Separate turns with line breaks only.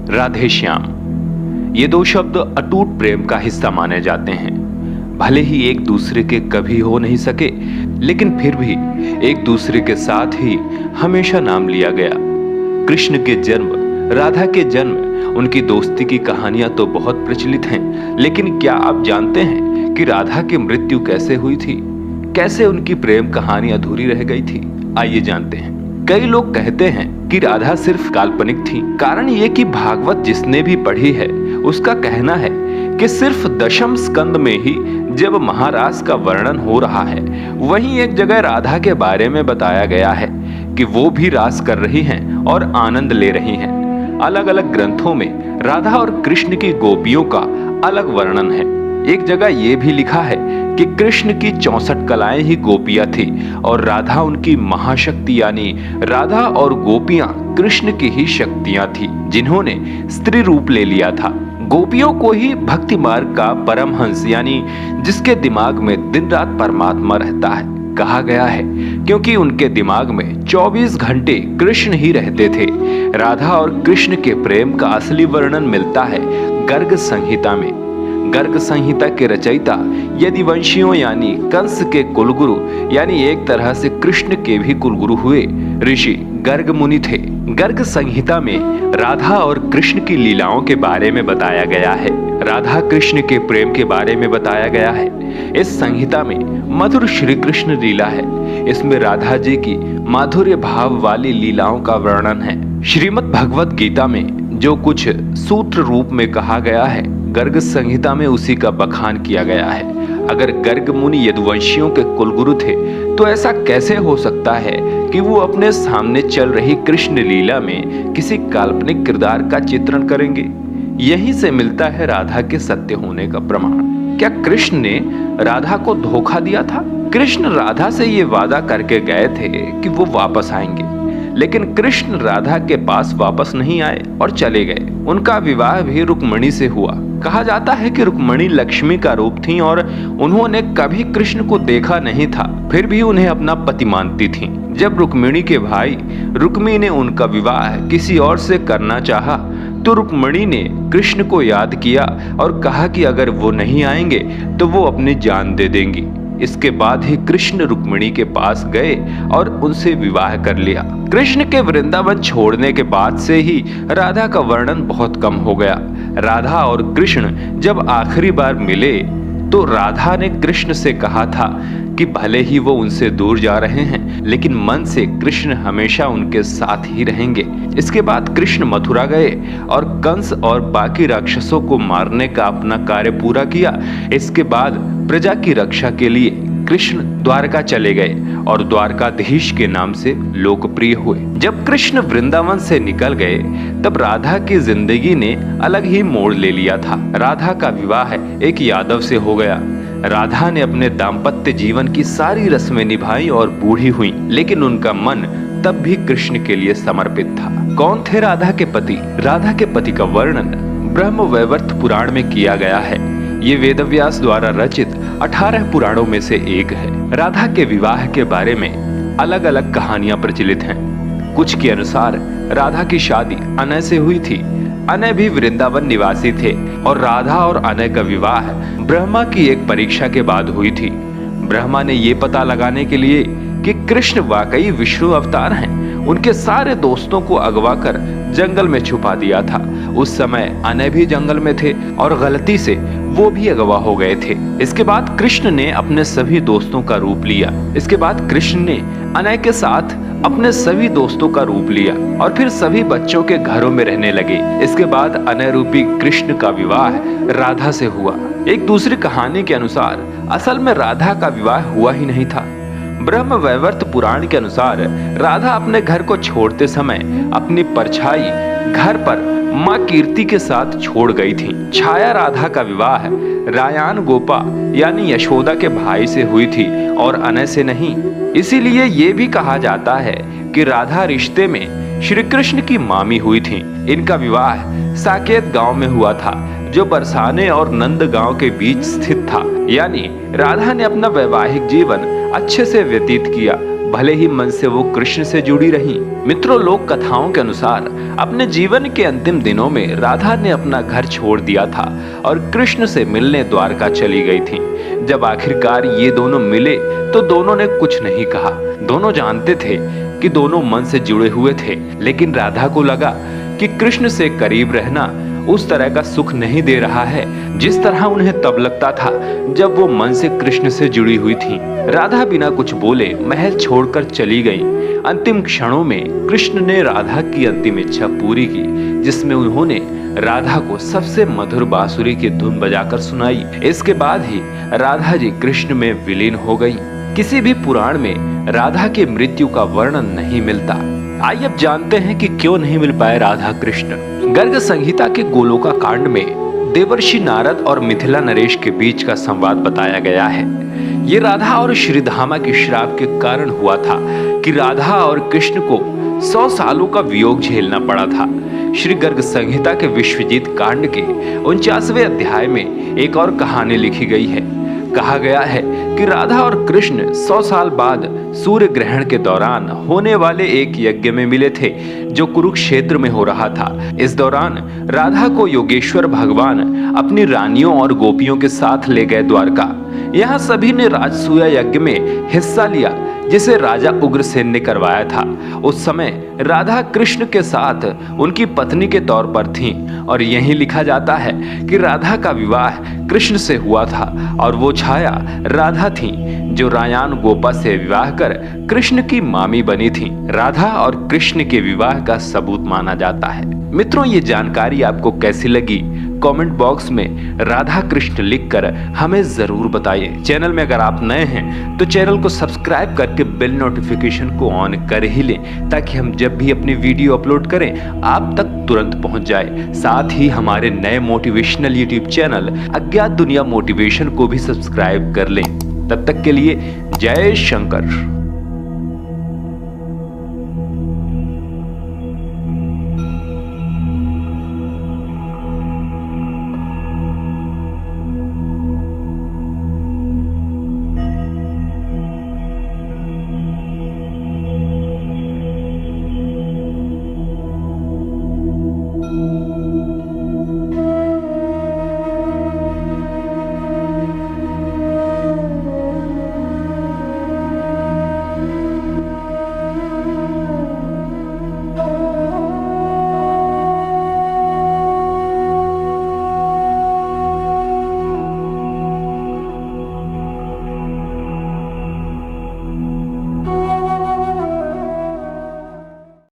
राधे श्याम, ये दो शब्द अटूट प्रेम का हिस्सा माने जाते हैं। भले ही एक दूसरे के कभी हो नहीं सके, लेकिन फिर भी एक दूसरे के साथ ही हमेशा नाम लिया गया। कृष्ण के जन्म, राधा के जन्म, उनकी दोस्ती की कहानियां तो बहुत प्रचलित हैं, लेकिन क्या आप जानते हैं कि राधा की मृत्यु कैसे हुई थी? कैसे उनकी प्रेम कहानी अधूरी रह गई थी? आइए जानते हैं। कई लोग कहते हैं कि राधा सिर्फ काल्पनिक थी। कारण ये कि भागवत जिसने भी पढ़ी है उसका कहना है कि सिर्फ दशम स्कंद में ही जब महारास का वर्णन हो रहा है, वहीं एक जगह राधा के बारे में बताया गया है कि वो भी रास कर रही हैं और आनंद ले रही हैं। अलग अलग ग्रंथों में राधा और कृष्ण की गोपियों का अलग वर्णन है। एक जगह ये भी लिखा है कि कृष्ण की 64 कलाएं ही गोपियां थी और राधा उनकी महाशक्ति, यानी राधा और गोपियां कृष्ण की ही शक्तियां थी जिन्होंने स्त्री रूप ले लिया था। गोपियों को ही भक्ति मार्ग का परमहंस, यानी जिसके दिमाग में दिन रात परमात्मा रहता है, कहा गया है, क्योंकि उनके दिमाग में 24 घंटे कृष्ण ही रहते थे। राधा और कृष्ण के प्रेम का असली वर्णन मिलता है गर्ग संहिता में। गर्ग संहिता के रचयिता यदुवंशियों यानी कंस के कुलगुरु, यानी एक तरह से कृष्ण के भी कुलगुरु हुए ऋषि गर्ग मुनि थे। गर्ग संहिता में राधा और कृष्ण की लीलाओं के बारे में बताया गया है। राधा कृष्ण के प्रेम के बारे में बताया गया है। इस संहिता में मधुर श्री कृष्ण लीला है। इसमें राधा जी की माधुर्य भाव वाली लीलाओं का वर्णन है। श्रीमद् भगवत गीता में जो कुछ सूत्र रूप में कहा गया है, गर्ग संहिता में उसी का बखान किया गया है। अगर गर्ग मुनि यदुवंशियों के कुलगुरु थे, तो ऐसा कैसे हो सकता है कि वो अपने सामने चल रही कृष्ण लीला में किसी काल्पनिक किरदार का चित्रण करेंगे? यहीं से मिलता है राधा के सत्य होने का प्रमाण। क्या कृष्ण ने राधा को धोखा दिया था? कृष्ण राधा से ये वादा करके गए थे कि वो वापस आएंगे, लेकिन कृष्ण राधा के पास वापस नहीं आए और चले गए। उनका विवाह भी रुक्मिणी से हुआ। कहा जाता है कि रुक्मिणी लक्ष्मी का रूप थी और उन्होंने कभी कृष्ण को देखा नहीं था, फिर भी उन्हें अपना पति मानती थीं। जब रुक्मिणी के भाई रुक्मी ने उनका विवाह किसी और से करना चाहा, तो रुक्मिणी ने कृष्ण को याद किया और कहा कि अगर वो नहीं आएंगे तो वो अपनी जान दे देंगी। इसके बाद ही कृष्ण रुक्मिणी के पास गए और उनसे विवाह कर लिया। कृष्ण के वृंदावन छोड़ने के बाद से ही राधा का वर्णन बहुत कम हो गया। राधा और कृष्ण जब आखिरी बार मिले तो राधा ने कृष्ण से कहा था कि भले ही वो उनसे दूर जा रहे हैं, लेकिन मन से कृष्ण हमेशा उनके साथ ही रहेंगे। इसके बाद कृष्ण मथुरा गए और कंस और बाकी राक्षसों को मारने का अपना कार्य पूरा किया। इसके बाद प्रजा की रक्षा के लिए कृष्ण द्वारका चले गए और द्वारकाधीश के नाम से लोकप्रिय हुए। जब कृष्ण वृंदावन से निकल गए, तब राधा की जिंदगी ने अलग ही मोड़ ले लिया था। राधा का विवाह एक यादव से हो गया। राधा ने अपने दाम्पत्य जीवन की सारी रस्में निभाई और बूढ़ी हुई, लेकिन उनका मन तब भी कृष्ण के लिए समर्पित था। कौन थे राधा के पति? राधा के पति का वर्णन ब्रह्मवैवर्त पुराण में किया गया है। ये वेदव्यास द्वारा रचित 18 पुराणों में से एक है। राधा के विवाह के बारे में अलग अलग कहानियां प्रचलित हैं। कुछ के अनुसार राधा की शादी अनय से हुई थी। अनय भी वृंदावन निवासी थे और राधा और अनय का विवाह ब्रह्मा की एक परीक्षा के बाद हुई थी। ब्रह्मा ने ये पता लगाने के लिए कि कृष्ण वाकई विष्णु अवतार हैं, उनके सारे दोस्तों को अगवा कर जंगल में छुपा दिया था। उस समय अनय भी जंगल में थे और गलती से वो भी अगवा हो गए थे। इसके बाद कृष्ण ने अपने सभी दोस्तों का रूप लिया। इसके बाद कृष्ण ने अनय के साथ अपने सभी दोस्तों का रूप लिया और फिर सभी बच्चों के घरों में रहने लगे। इसके बाद अनय रूपी कृष्ण का विवाह राधा से हुआ। एक दूसरी कहानी के अनुसार असल में राधा का विवाह हुआ ही नहीं था। ब्रह्मवैवर्त पुराण के अनुसार राधा अपने घर को छोड़ते समय अपनी परछाई घर पर माँ कीर्ति के साथ छोड़ गई थी। छाया राधा का विवाह रायान गोपा यानी यशोदा के भाई से हुई थी और अनय से नहीं। इसीलिए ये भी कहा जाता है कि राधा रिश्ते में श्री कृष्ण की मामी हुई थी। इनका विवाह साकेत गांव में हुआ था, जो बरसाने और नंद गांव के बीच स्थित था। यानी राधा ने अपना वैवाहिक जीवन अच्छे से व्यतीत किया। भले ही मन से वो कृष्ण से जुड़ी रहीं। मित्रों, लोक कथाओं के अनुसार अपने जीवन के अंतिम दिनों में राधा ने अपना घर छोड़ दिया था और कृष्ण से मिलने द्वारका चली गई थी। जब आखिरकार ये दोनों मिले तो दोनों ने कुछ नहीं कहा। दोनों जानते थे कि दोनों मन से जुड़े हुए थे, लेकिन राधा को लगा कि कृष्ण से करीब रहना उस तरह का सुख नहीं दे रहा है जिस तरह उन्हें तब लगता था जब वो मन से कृष्ण से जुड़ी हुई थी। राधा बिना कुछ बोले महल छोड़कर चली गई। अंतिम क्षणों में कृष्ण ने राधा की अंतिम इच्छा पूरी की, जिसमें उन्होंने राधा को सबसे मधुर बांसुरी की धुन बजाकर सुनाई। इसके बाद ही राधा जी कृष्ण में विलीन हो गई। किसी भी पुराण में राधा की मृत्यु का वर्णन नहीं मिलता। आइए अब जानते हैं कि क्यों नहीं मिल पाए राधा कृष्ण। गर्ग संहिता के गोलोका कांड में देवर्षि नारद और मिथिला नरेश के बीच का संवाद बताया गया है। ये राधा और श्रीधामा के श्राप के कारण हुआ था कि राधा और कृष्ण को 100 सालों का वियोग झेलना पड़ा था। श्री गर्ग संहिता के विश्वजीत कांड के 49वें अध्याय में एक और कहानी लिखी गई है। कहा गया है कि राधा और कृष्ण 100 साल बाद सूर्य ग्रहण के दौरान होने वाले एक यज्ञ में मिले थे जो कुरुक्षेत्र में हो रहा था। इस दौरान राधा को योगेश्वर भगवान अपनी रानियों और गोपियों के साथ ले गए द्वारका। यहाँ सभी ने राजसूया यज्ञ में हिस्सा लिया जिसे राजा उग्रसेन ने करवाया था। उस समय राधा कृष्ण के साथ उनकी पत्नी के तौर पर थीं और यही लिखा जाता है कि राधा का विवाह कृष्ण से हुआ था और वो छाया राधा थी जो रायान गोपा से विवाह कर कृष्ण की मामी बनी थी। राधा और कृष्ण के विवाह का सबूत माना जाता है। मित्रों, ये जानकारी आपको कैसी लगी? कमेंट बॉक्स में राधा कृष्ण लिखकर हमें जरूर बताइए। चैनल में अगर आप नए हैं तो चैनल को सब्सक्राइब करके बेल नोटिफिकेशन को ऑन कर ही लें ताकि हम जब भी अपनी वीडियो अपलोड करें आप तक तुरंत पहुंच जाए। साथ ही हमारे नए मोटिवेशनल यूट्यूब चैनल अज्ञात दुनिया मोटिवेशन को भी सब्सक्राइब कर लें। तब तक के लिए जय शंकर।